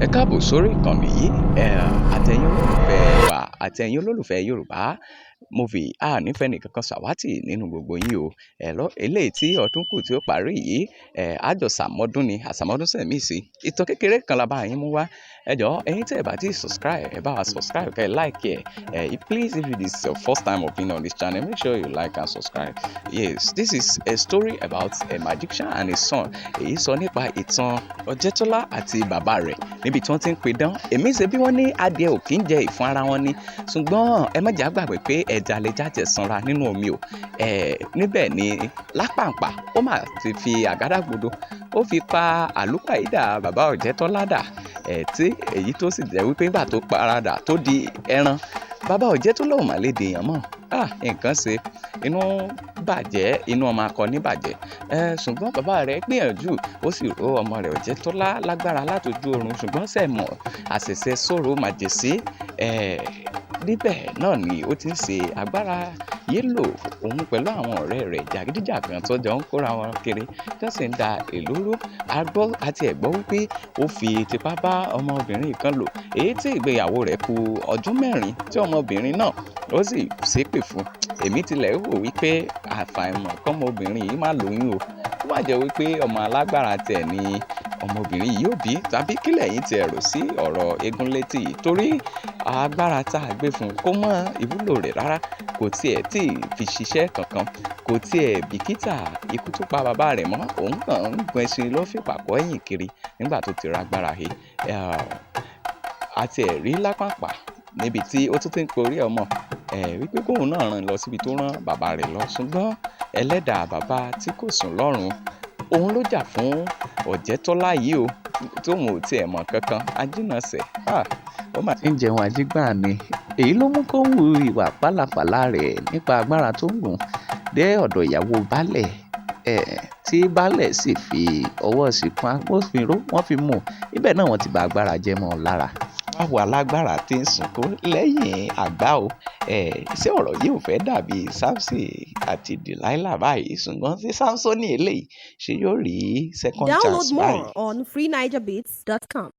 Ẹ káàbọ̀ sórí ìkànnì yìí, àtẹ̀yin olólùfẹ́ wa àtẹ̀yin olólùfẹ́ Yorùbá movie a nífẹ̀ẹ́ nìkankan ṣàwátì nínú gbogbo yín o. Eléyìí tí ọdún kù tí ó parí yìí, àjọṣàmọ́dún ni àṣàmọ́dún sẹ̀mí sí. Ìtàn kékeré kan la bá yín mú wá. Ẹ jọ̀ọ́ ẹ̀yin tẹ́ ẹ bá ti subscribe, ẹ bá wa subscribe, kẹ́ ẹ like ẹ. Please, if it is your first time of being on this channel, make sure you like and subscribe. Yes, this is a story about a magician and his son. Èyí sọ nípa ìtàn Ọjẹ́tọ́lá àti bàbá rẹ̀ níbi tí wọ́n ti ń pidán. Èmi ṣe bí wọ́n ní adìẹ ò kí ń jẹ ìfun ara wọn ni, ṣùgbọ́n ẹ má jà gbàgbé pé ẹja lè jájẹ sanra nínú omi o. Níbẹ̀ ni lápàǹpà ó mà ti fi àgádágodo ó fi pa àlùpàídà bàbá Ọjẹ́tọ́lá dà, tí èyí tó sì jẹ́ wípé nígbà tó paradà tó di ẹran, bàbá Ọjẹ́tọ́lá ò mà lè dèèyàn mọ́. Nǹkan ṣe, inú bàjẹ́, inú ọmọ akọni bàjẹ́. Ṣùgbọ́n bàbá rẹ̀ gbìyànjú, ó sì ró ọmọ rẹ̀ Ọjẹ́tọ́lá lágbára látojú oorun, ṣùgbọ́n sẹ̀mọ̀ àṣẹ̀ṣẹ̀ sọ̀rọ̀ màjèṣí. Níbẹ̀ náà ni ó ti ń ṣe agbára yélò òun pẹ̀lú àwọn ọ̀rẹ́ rẹ̀ jàgídíjàgan tó jọ ń kóra wọn kiri tó sì ń da ìlú. Àti ẹ̀gbọ́ wípé ó fi tipá bá ọmọbìnrin kan lò, èyí tí ìgbéyàwó rẹ̀ kù ọdún 4 tí ọmọbìnrin náà ó sì ṣépè fún. Èmi tilẹ̀ wò wípé àfàìmọ̀ kọ́mọbìnrin yìí má lóyún o, ó má jẹ́ wípé ọmọ alágbára tẹ̀ ni ọmọbìnrin yìí yóò bí, tàbí kílẹ̀ yín ti ẹ̀rọ sí ọ̀rọ̀ Eegunleti yìí, torí agbára tá a gbé fún un kò mọ ìwúlò rẹ̀ rárá, kò tiẹ̀ tí ì fi ṣiṣẹ́ kankan, kò tiẹ̀ bìkítà ikú tó pa bàbá rẹ̀ mọ́. Òun kàn ń gun ẹṣin ló fi pàkọ́ ẹ̀yìn kiri nígbà tó ti ra agbára he. Àti ẹ̀rí lápàpà níbi tí ó tún ti ń porí ọmọ wípé kóun náà rán lọ síbi tó rán bàbá rẹ̀ lọ, ṣùgbọ́n ẹlẹ́dàá bàbá tí kò sùn lọ́run, òun ló jà fún Ọjẹ́tọ́lá yìí o, tóun ò tiẹ̀ mọ̀ kankan. Ajínàṣẹ̀ ó mà ti ń jẹun ajígbà ni. Èyí ló mú kó hu ìwà pálapàla rẹ̀ nípa agbára tó ń gùn dé ọ̀dọ̀ ìyàwó baálẹ̀, tí baálẹ̀ sì fi ọwọ́ sí kún agbófinró, wọ́n fi mú. Ibẹ̀ náà wọ́n ti bà agbára jẹ́ mọ́ ọ lára. Báwo alágbára ti ń sunkún lẹ́yìn àgbá o. Ṣé ọ̀rọ̀ yìí ò fẹ́ dàbí Samson àti Delilah báyìí? Ṣùgbọ́n tí Samson ní eléyìí ṣe yóò rí second chance báyìí. Download more on freenigerbeats.com.